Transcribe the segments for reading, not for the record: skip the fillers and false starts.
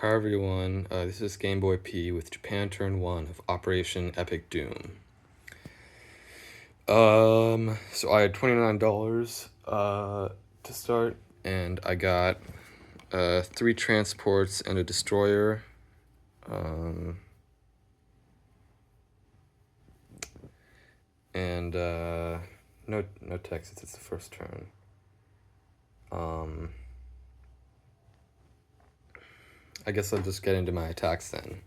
Hi everyone, this is Game Boy P with Japan Turn 1 of Operation Epic Doom. So I had $29 to start, and I got 3 transports and a destroyer. And no Texas, it's the first turn. I guess I'll just get into my attacks then.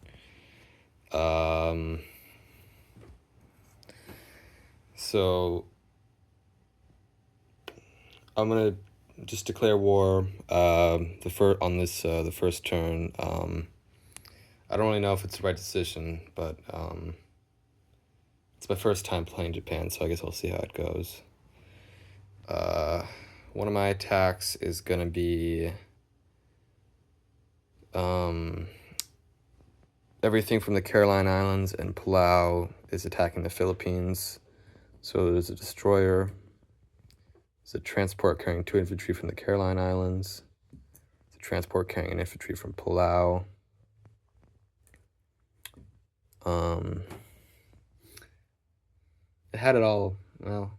So I'm gonna just declare war the first turn. I don't really know if it's the right decision, but it's my first time playing Japan, so I guess I'll see how it goes. One of my attacks is gonna be everything from the Caroline Islands and Palau is attacking the Philippines. So there's a destroyer. There's a transport carrying 2 infantry from the Caroline Islands. There's a transport carrying an infantry from Palau. It had it all, well,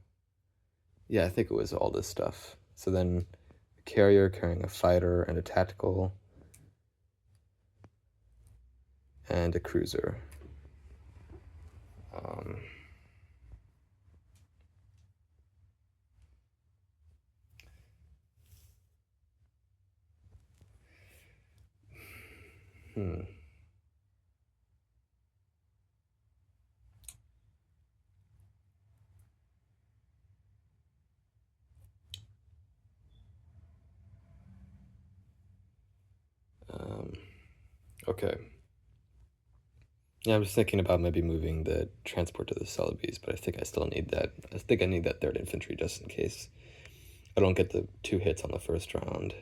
yeah, I think it was all this stuff. So then a carrier carrying a fighter and a tactical and a cruiser. Okay. Yeah, I'm just thinking about maybe moving the transport to the Celebes, but I think I still need that. I think I need that 3rd infantry just in case I don't get the 2 hits on the first round.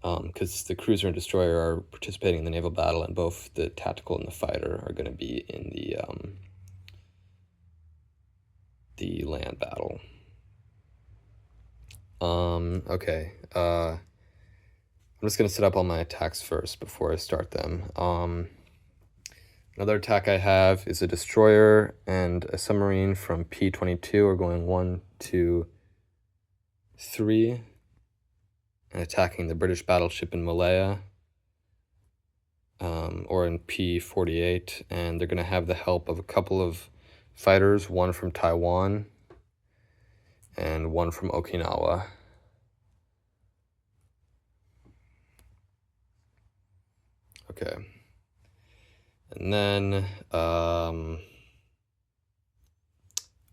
Because the cruiser and destroyer are participating in the naval battle, and both the tactical and the fighter are going to be in the land battle. Okay. I'm just going to set up all my attacks first before I start them. Another attack I have is a destroyer and a submarine from P-22 are going 1, 2, 3 and attacking the British battleship in Malaya, or in P-48, and they're going to have the help of a couple of fighters, one from Taiwan and one from Okinawa. Okay. And then a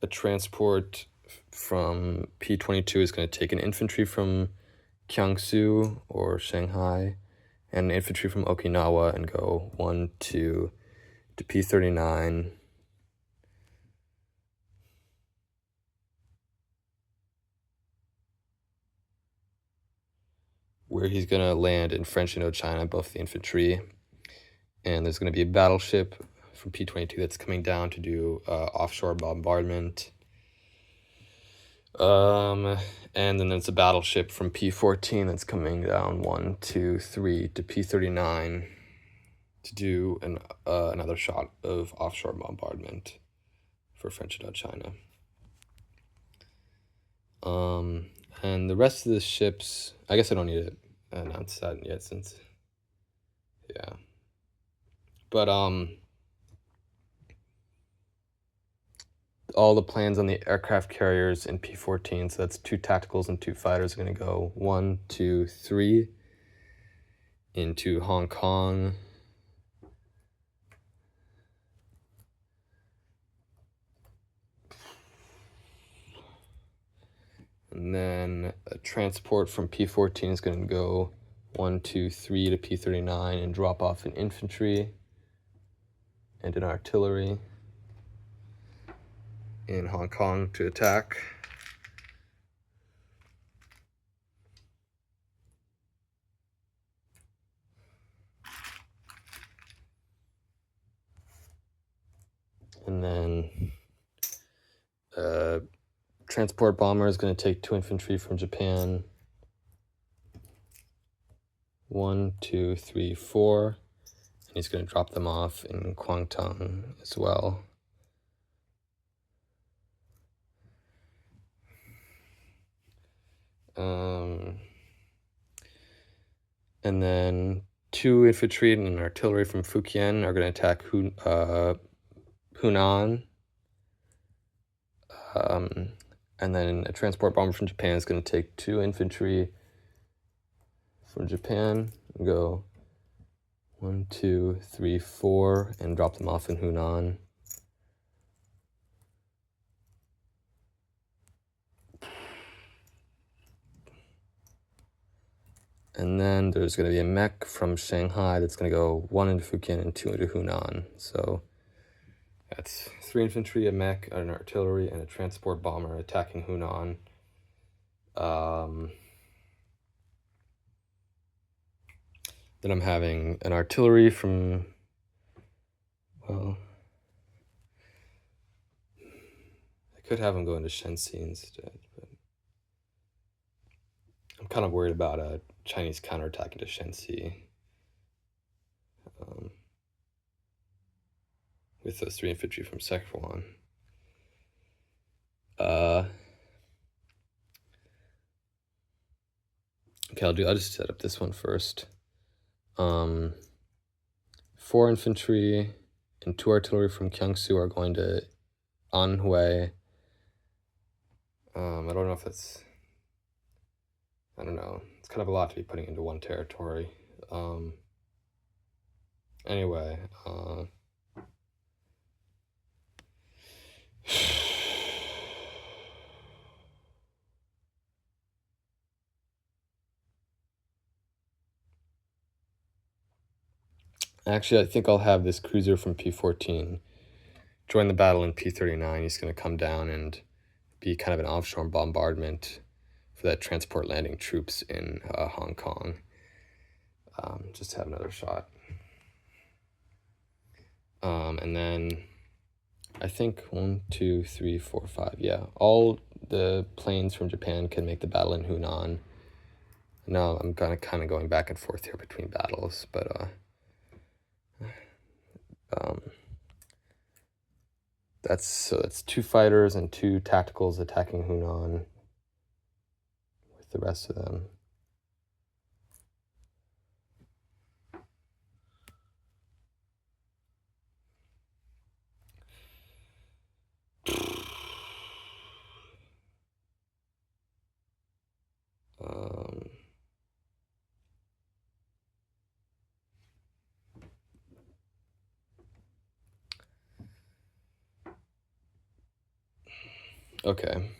transport from P-22 is going to take an infantry from Kiangsu or Shanghai and an infantry from Okinawa and go 1, 2 to P-39. Where he's going to land in French Indochina, both the infantry. And there's going to be a battleship from P-22 that's coming down to do offshore bombardment. And then there's a battleship from P-14 that's coming down 1, 2, 3 to P-39 to do another shot of offshore bombardment for French Indochina. And the rest of the ships, I guess I don't need to announce that yet since, yeah. But all the plans on the aircraft carriers in P-14, so that's 2 tacticals and 2 fighters are going to go 1, 2, 3 into Hong Kong. And then a transport from P-14 is going to go 1, 2, 3 to P-39 and drop off an infantry and an artillery in Hong Kong to attack. And then transport bomber is going to take 2 infantry from Japan, 1, 2, 3, 4. And he's going to drop them off in Kwangtung as well. And then 2 infantry and an artillery from Fukien are going to attack Hunan. And then a transport bomber from Japan is going to take 2 infantry from Japan and go 1, 2, 3, 4 and drop them off in Hunan. And then there's going to be a mech from Shanghai that's going to go 1 into Fukien and 2 into Hunan. So that's 3 infantry, a mech, an artillery, and a transport bomber attacking Hunan. Then I'm having an artillery from, well, I could have them go into Shenxi instead, but I'm kind of worried about a Chinese counterattack into Shenxi. With those 3 infantry from Sekhuan. Okay, I'll just set up this one first. 4 infantry and 2 artillery from Kiangsu are going to Anhui. I don't know if that's, I don't know. It's kind of a lot to be putting into one territory. Anyway, actually, I think I'll have this cruiser from P-14 join the battle in P-39. He's going to come down and be kind of an offshore bombardment for that transport landing troops in Hong Kong. Just to have another shot. And then I think 1, 2, 3, 4, 5. Yeah, all the planes from Japan can make the battle in Hunan. No, I'm kind of going back and forth here between battles, but that's 2 fighters and 2 tacticals attacking Hunan with the rest of them. Okay.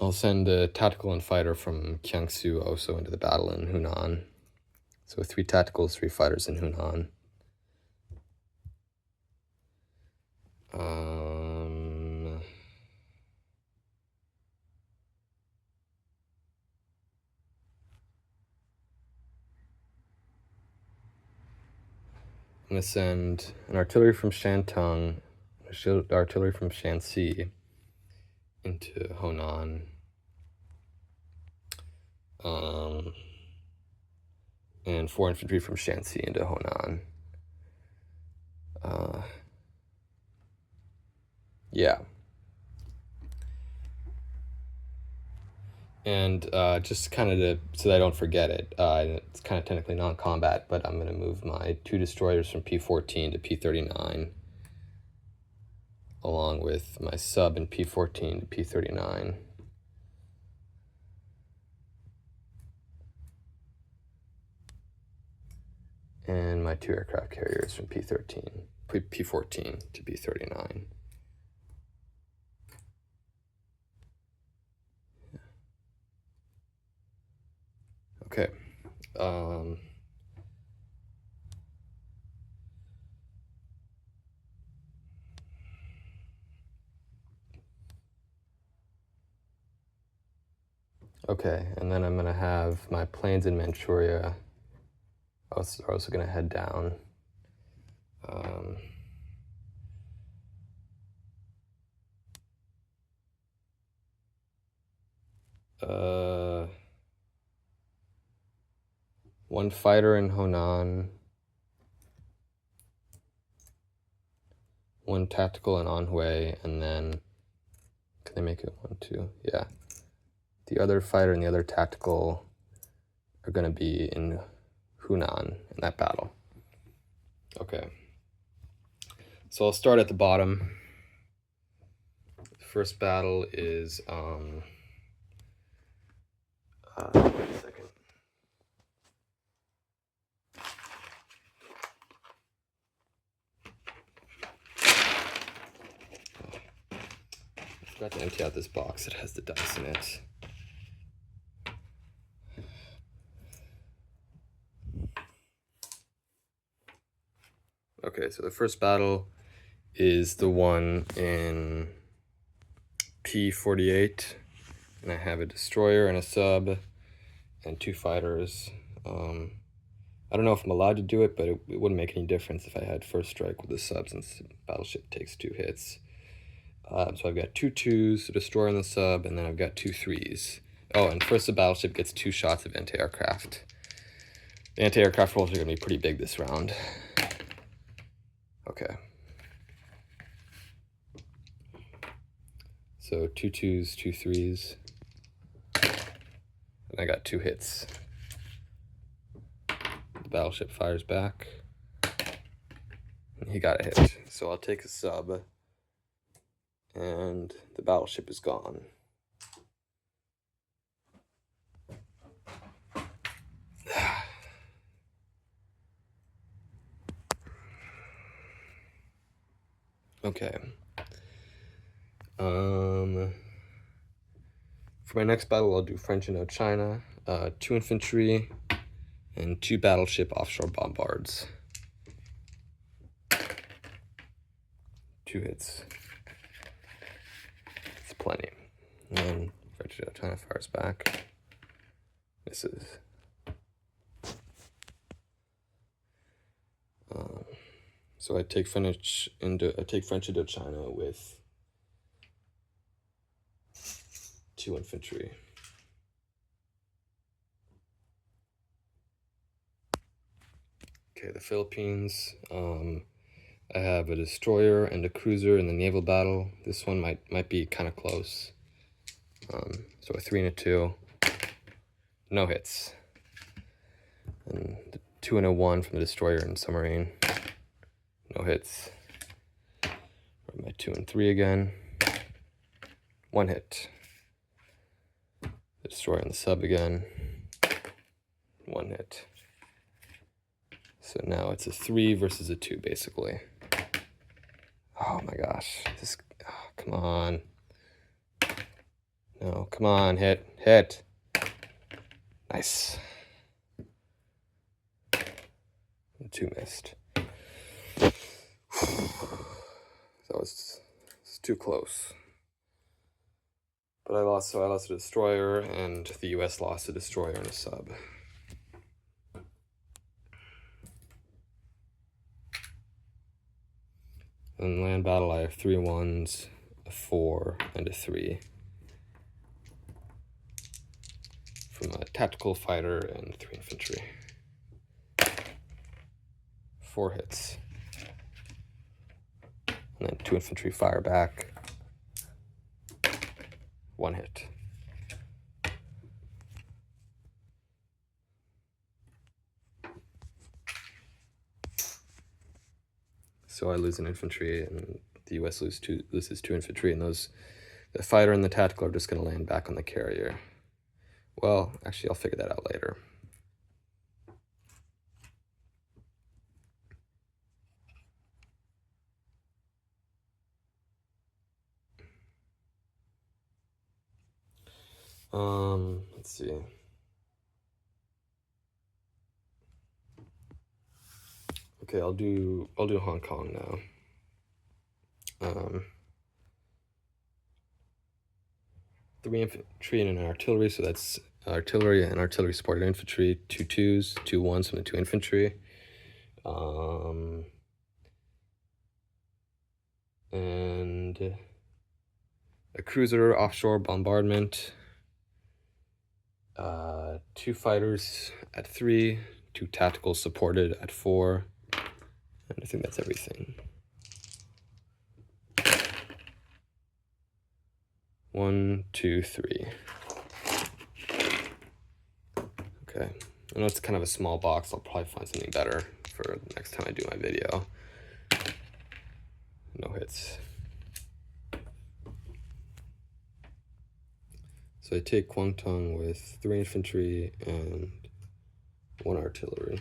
I'll send a tactical and fighter from Kiangsu also into the battle in Hunan. So 3 tacticals, 3 fighters in Hunan. I'm going to send an artillery from Shantung, artillery from Shanxi into Honan. And 4 infantry from Shanxi into Honan. Yeah. And just kind of so that I don't forget it, it's kind of technically non-combat, but I'm going to move my 2 destroyers from P-14 to P-39, along with my sub in P-14 to P-39. And my 2 aircraft carriers from P-14 to P-39. Okay. Okay, and then I'm going to have my planes in Manchuria are also going to head down. 1 fighter in Honan, 1 tactical in Anhui, and then can they make it 1, 2? Yeah. The other fighter and the other tactical are going to be in Hunan in that battle. Okay. So I'll start at the bottom. The first battle is wait a second. I forgot to empty out this box. It has the dice in it. Okay, so the first battle is the one in P48, and I have a destroyer and a sub and 2 fighters. I don't know if I'm allowed to do it, but it wouldn't make any difference if I had first strike with the sub, since the battleship takes 2 hits. So I've got 2 2s, a destroyer and the sub, and then I've got 2 3s. Oh, and first the battleship gets 2 shots of anti-aircraft. The anti-aircraft rolls are going to be pretty big this round. Okay. So 2 2s, 2 3s. And I got 2 hits. The battleship fires back. And he got a hit. So I'll take a sub. And the battleship is gone. Okay. For my next battle, I'll do French Indochina, 2 infantry, and 2 battleship offshore bombards. 2 hits. It's plenty. And then French Indochina fires back. Misses. So I take French Indochina with 2 infantry. Okay, the Philippines. I have a destroyer and a cruiser in the naval battle. This one might be kind of close. So a 3 and a 2. No hits. And the 2 and a 1 from the destroyer and submarine. No hits. My 2 and 3 again. 1 hit. The destroyer and the sub again. 1 hit. So now it's a 3 versus a 2, basically. Oh my gosh. Come on. No, come on, hit. Nice. 2 missed. It's too close. But I lost a destroyer, and the US lost a destroyer and a sub. In land battle, I have 3 1s, a 4, and a 3. From a tactical fighter and 3 infantry. 4 hits. And then 2 infantry fire back. 1 hit. So I lose an infantry, and the US loses 2 infantry, and the fighter and the tactical are just going to land back on the carrier. Well, actually, I'll figure that out later. Let's see. Okay, I'll do Hong Kong now. 3 infantry and an artillery, so that's artillery and artillery supported infantry. 2 2s, 2 1s from the 2 infantry. And a cruiser offshore bombardment. 2 fighters at 3, 2 tacticals supported at 4, and I think that's everything. 1, 2, 3. Okay, I know it's kind of a small box. I'll probably find something better for the next time I do my video. No hits. So I take Kwangtung with 3 infantry and 1 artillery.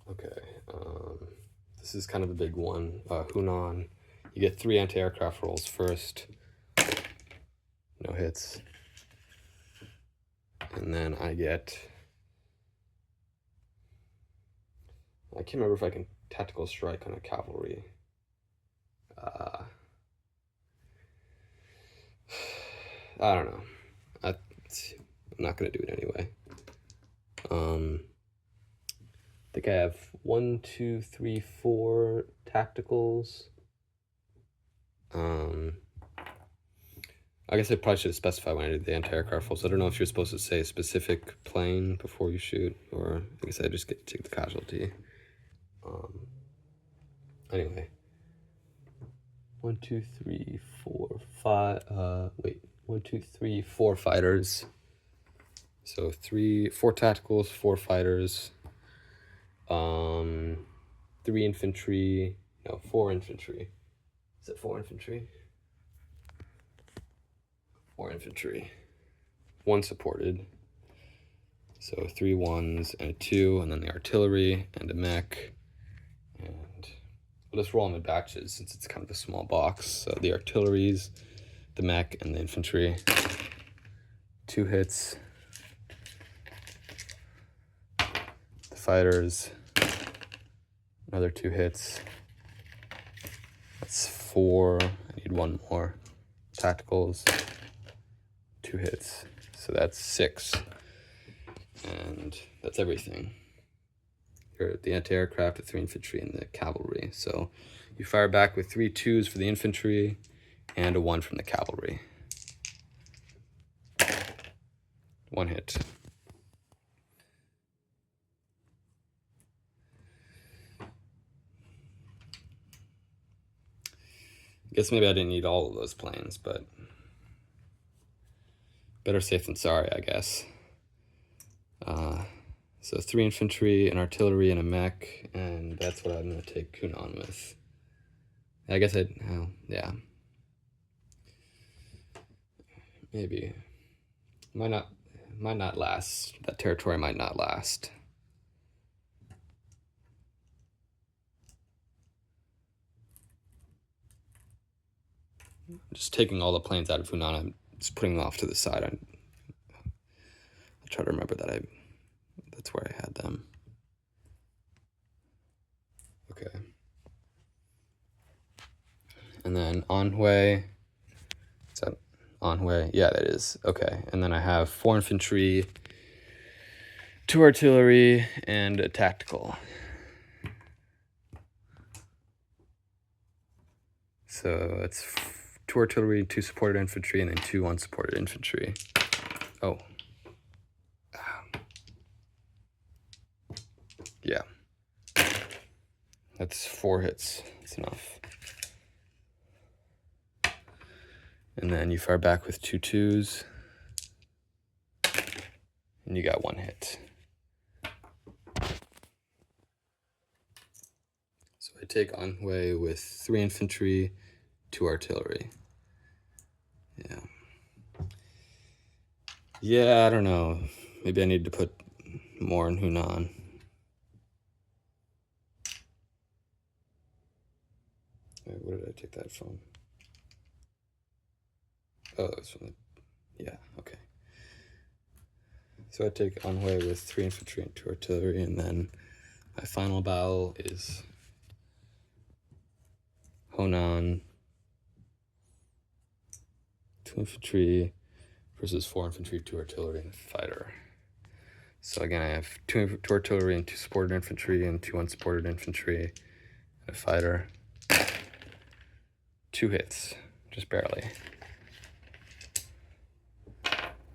Okay, this is kind of a big one. Hunan, you get 3 anti-aircraft rolls first. No hits. And then I get, I can't remember if I can tactical strike on a cavalry. I don't know. I'm not gonna do it anyway. I think I have 1, 2, 3, 4 tacticals. I guess I probably should have specified when I did the anti-aircraft rolls. I don't know if you're supposed to say a specific plane before you shoot, or I guess I just get to take the casualty. Anyway. 1, 2, 3, 4, 5, wait, 1, 2, 3, 4 fighters. So 4 tacticals, 4 fighters, 3 infantry, no, 4 infantry. Is it 4 infantry? 4 infantry, 1 supported. So 3 1s and a 2, and then the artillery and a mech. And we'll just roll them in batches since it's kind of a small box. So the artilleries, the mech, and the infantry. 2 hits. The fighters, another 2 hits. That's 4. I need 1 more. Tacticals, 2 hits. So that's 6. And that's everything. Here, the anti-aircraft, the 3 infantry, and the cavalry. So you fire back with 3 2s for the infantry and a 1 from the cavalry. 1 hit. I guess maybe I didn't need all of those planes, but better safe than sorry, I guess. So 3 infantry, an artillery, and a mech, and that's what I'm going to take Hunan with. I guess yeah. Maybe. Might not last. That territory might not last. Just taking all the planes out of Hunan, I'm just putting them off to the side. I try to remember that that's where I had them. Okay. And then Anhui. Is that Anhui? Yeah, that is. Okay. And then I have 4 infantry, 2 artillery, and a tactical. So it's 2 artillery, 2 supported infantry, and then 2 unsupported infantry. Oh. Yeah. That's 4 hits. That's enough. And then you fire back with 2 2s. And you got 1 hit. So I take Anhui with 3 infantry, 2 artillery. Yeah. Yeah, I don't know. Maybe I need to put more in Hunan. Wait, where did I take that from? Oh, it's from yeah, okay. So I take Anhui with 3 infantry and 2 artillery, and then my final battle is Hunan, 2 infantry versus 4 infantry, 2 artillery, and a fighter. So again, I have 2 artillery and 2 supported infantry and 2 unsupported infantry and a fighter. 2 hits, just barely.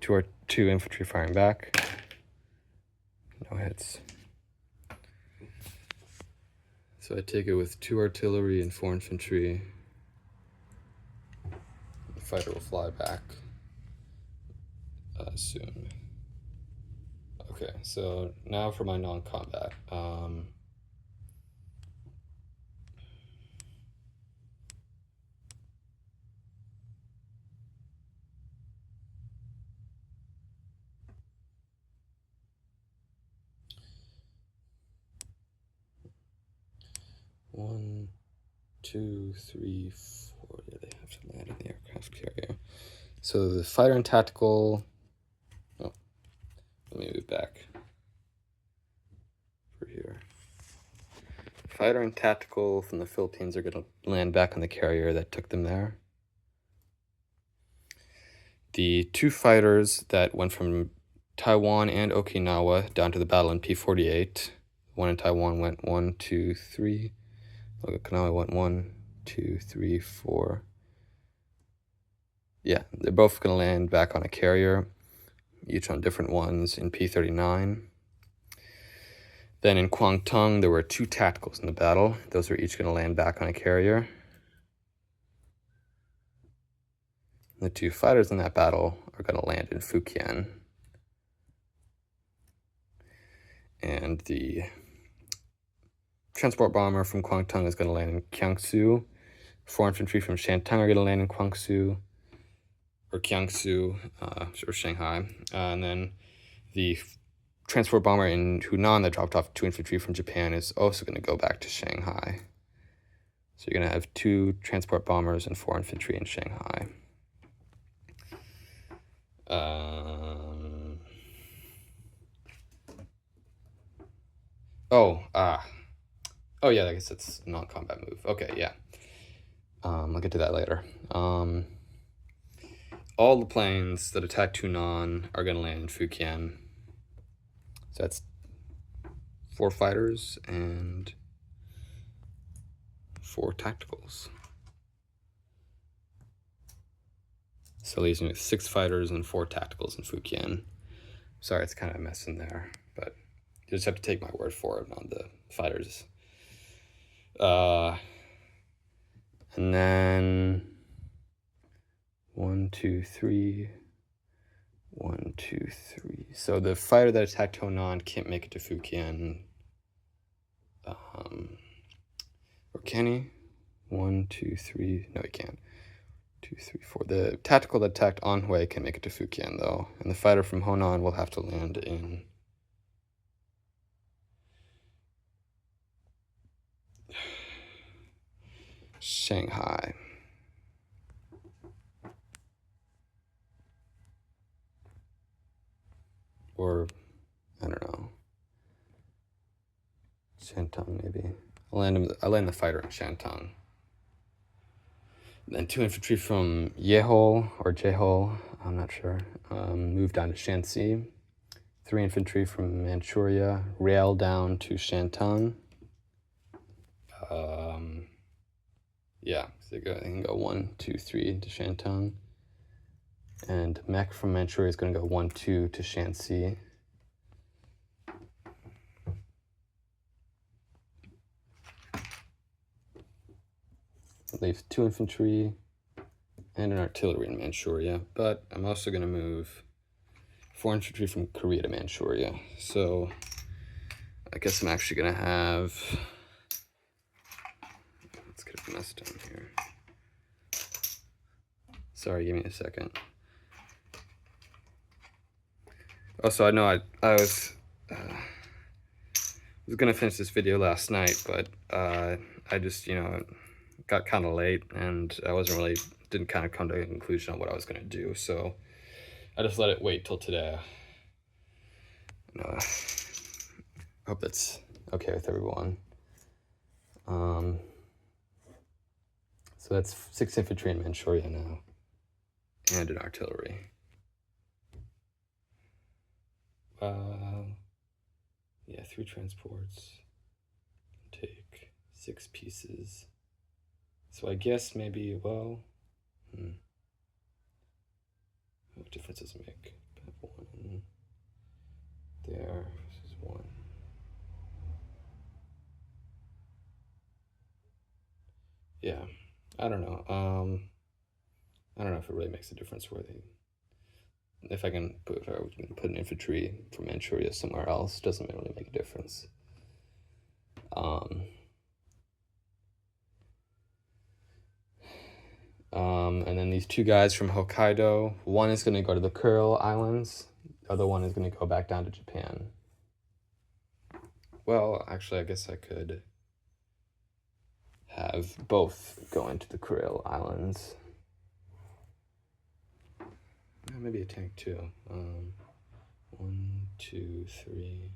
two infantry firing back. No hits. So I take it with 2 artillery and 4 infantry. The fighter will fly back soon. Okay, so now for my non-combat. 1, 2, 3, 4. Yeah, they have to land in the aircraft carrier. So the fighter and tactical. Oh, let me move back for here. Fighter and tactical from the Philippines are going to land back on the carrier that took them there. The 2 fighters that went from Taiwan and Okinawa down to the battle in P-48. One in Taiwan went 1, 2, 3. Okinawa went 1, 2, 3, 4. Yeah, they're both going to land back on a carrier, each on different ones in P-39. Then in Kwangtung, there were 2 tacticals in the battle. Those are each going to land back on a carrier. The 2 fighters in that battle are going to land in Fukien. And the transport bomber from Kwangtung is going to land in Kiangsu. 4 infantry from Shantung are going to land in Kwangsu, or Kiangsu, or Shanghai. And then the transport bomber in Hunan that dropped off 2 infantry from Japan is also going to go back to Shanghai. So you're going to have 2 transport bombers and 4 infantry in Shanghai. Oh yeah, I guess it's a non-combat move. Okay, yeah. I'll get to that later. All the planes that attack Tunan are going to land in Fukien. So that's 4 fighters and 4 tacticals. So leaves me with 6 fighters and 4 tacticals in Fukien. Sorry, it's kind of a mess in there, but you just have to take my word for it on the fighters. And then 1, 2, 3. 1, 2, 3. So the fighter that attacked Honan can't make it to Fukien. Or can he? 1, 2, 3. No, he can't. 2, 3, 4. The tactical that attacked Anhui can make it to Fukien, though. And the fighter from Honan will have to land in Shanghai. Or, I don't know. Shantung, maybe. I land the fighter in Shantung. Then 2 infantry from Yehol, or Jehol, I'm not sure, moved down to Shanxi. 3 infantry from Manchuria rail down to Shantung. Yeah, so they can go 1, 2, 3 to Shantung. And mech from Manchuria is going to go 1, 2 to Shanxi. Leaves 2 infantry and an artillery in Manchuria, but I'm also going to move 4 infantry from Korea to Manchuria. So I guess I'm actually going to have, let's get a mess down here. Sorry, give me a second. Also, I know I was gonna finish this video last night, but I just, got kind of late and I didn't kind of come to a conclusion on what I was gonna do, so I just let it wait till today. I hope that's okay with everyone. So that's 6 infantry in Manchuria now, and an artillery. Yeah, 3 transports. Take 6 pieces. So I guess maybe, well, What difference does it make? One there versus one. Yeah, I don't know. I don't know if it really makes a difference where they. If I can put an infantry from Manchuria somewhere else, doesn't really make a difference. And then these two guys from Hokkaido, one is going to go to the Kuril Islands, the other one is going to go back down to Japan. Well, actually, I guess I could have both go into the Kuril Islands. Maybe a tank too. 1, 2, 3.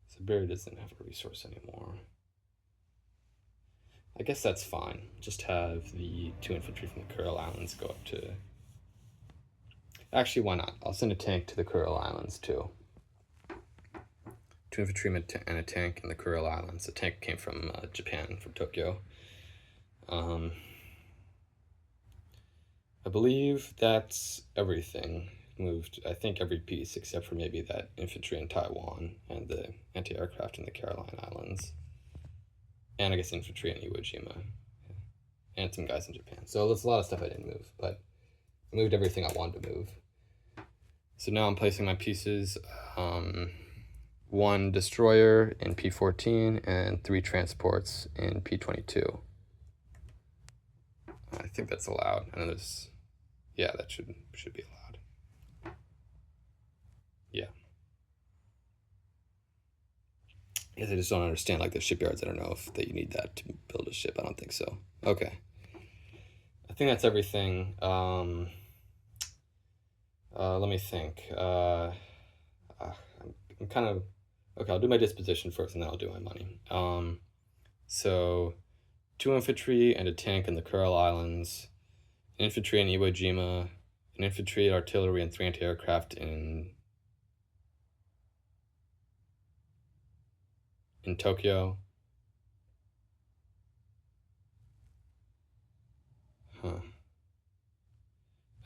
Siberia doesn't have a resource anymore. I guess that's fine. Just have the 2 infantry from the Kuril Islands go up to... Actually, why not? I'll send a tank to the Kuril Islands too. 2 infantry and a tank in the Kuril Islands. The tank came from Japan, from Tokyo. I believe that's everything. Moved, I think, every piece except for maybe that infantry in Taiwan and the anti-aircraft in the Caroline Islands. And I guess infantry in Iwo Jima. And some guys in Japan. So there's a lot of stuff I didn't move, but I moved everything I wanted to move. So now I'm placing my pieces. 1 destroyer in P14 and 3 transports in P22. I think that's allowed. And there's, yeah, that should be allowed. Yeah. I guess I just don't understand, like, the shipyards. I don't know if you need that to build a ship. I don't think so. Okay. I think that's everything. Let me think. I'm kind of... Okay, I'll do my disposition first, and then I'll do my money. So 2 infantry and a tank in the Kuril Islands, an infantry in Iwo Jima, an infantry, artillery, and 3 anti-aircraft in Tokyo.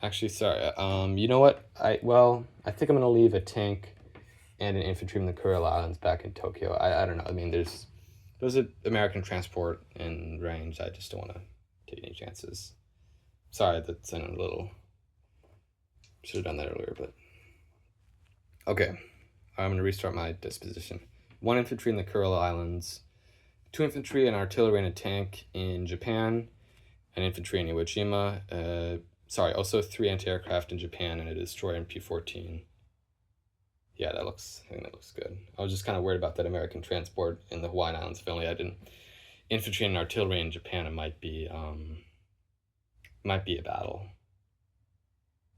Actually, sorry. You know what? I think I'm gonna leave a tank and an infantry from the Kuril Islands back in Tokyo. I don't know. I mean, there's an American transport in range. I just don't want to take any chances. Sorry, that's a little... Should have done that earlier, but... Okay, I'm going to restart my disposition. 1 infantry in the Kuril Islands, 2 infantry and artillery and a tank in Japan, an infantry in Iwo Jima. Also 3 anti-aircraft in Japan and a destroyer in P14. Yeah, I think that looks good. I was just kind of worried about that American transport in the Hawaiian Islands. If only I didn't... Infantry and artillery in Japan, it might be a battle.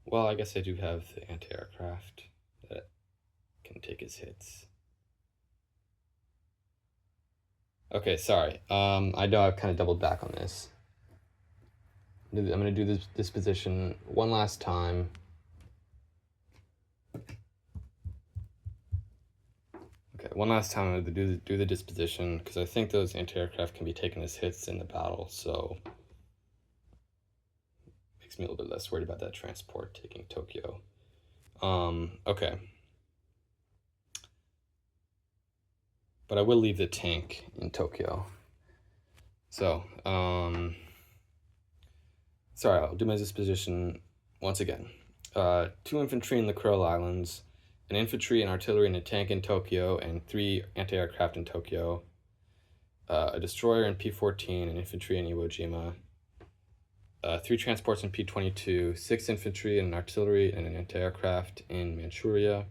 Well, I guess I do have the anti-aircraft that can take his hits. Okay, sorry. I know I've kind of doubled back on this. I'm going to do this disposition one last time. Okay, one last time I'm going to do the disposition, because I think those anti-aircraft can be taken as hits in the battle, so... Makes me a little bit less worried about that transport taking Tokyo. Okay. But I will leave the tank in Tokyo. So, sorry, I'll do my disposition once again. 2 infantry in the Kuril Islands, an infantry and artillery and a tank in Tokyo, and 3 anti-aircraft in Tokyo, a destroyer in P14, an infantry in Iwo Jima, 3 transports in P22, 6 infantry and an artillery and an anti-aircraft in Manchuria,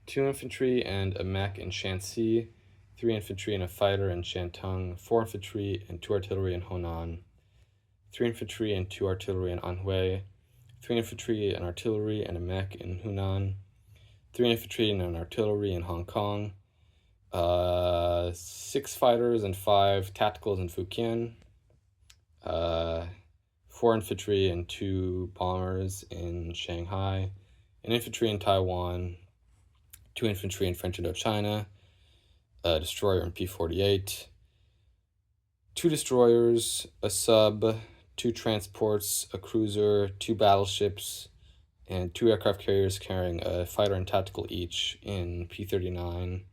2 infantry and a mech in Shanxi, 3 infantry and a fighter in Shantung, 4 infantry and 2 artillery in Honan, 3 infantry and 2 artillery in Anhui, 3 infantry and artillery and a mech in Hunan, 3 infantry and an artillery in Hong Kong, 6 fighters and 5 tacticals in Fukien, 4 infantry and 2 bombers in Shanghai, an infantry in Taiwan, 2 infantry in French Indochina, a destroyer in P48, 2 destroyers, a sub, 2 transports, a cruiser, 2 battleships, and 2 aircraft carriers carrying a fighter and tactical each in P-39,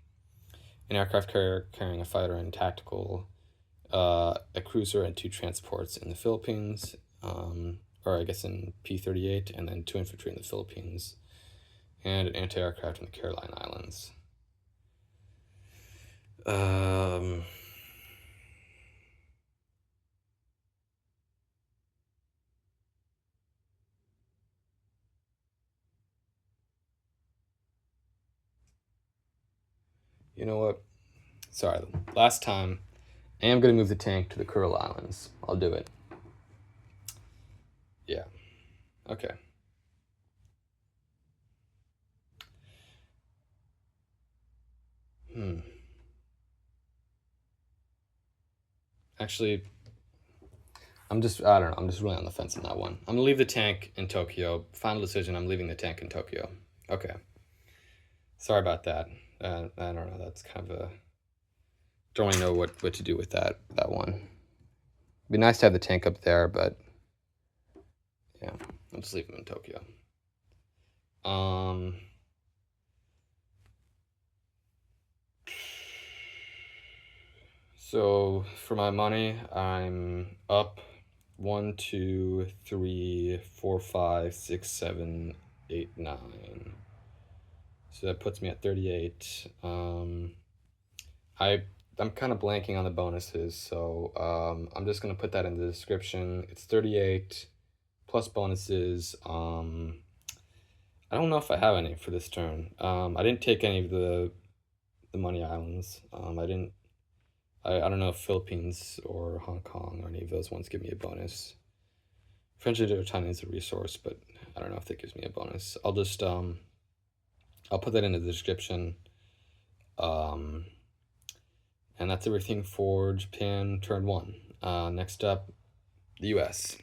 an aircraft carrier carrying a fighter and tactical, a cruiser and 2 transports in the Philippines, or I guess in P-38, and then 2 infantry in the Philippines, and an anti-aircraft in the Caroline Islands. You know what? Sorry, last time. I am going to move the tank to the Kuril Islands. I'll do it. Yeah. Okay. Actually, I don't know. I'm just really on the fence on that one. I'm going to leave the tank in Tokyo. Final decision, I'm leaving the tank in Tokyo. Okay. Sorry about that. I don't know. That's kind of a... Don't really know what to do with that one. It'd be nice to have the tank up there, but... Yeah, I'll just leave him in Tokyo. So for my money, I'm up 1, 2, 3, 4, 5, 6, 7, 8, 9. So that puts me at 38. I'm kind of blanking on the bonuses, so I'm just gonna put that in the description. It's 38 plus bonuses. I don't know if I have any for this turn. I didn't take any of the money islands. I don't know if Philippines or Hong Kong or any of those ones give me a bonus. French Indochina is a resource, but I don't know if that gives me a bonus. I'll just I'll put that in the description. And that's everything for Japan turn 1. Next up, the US.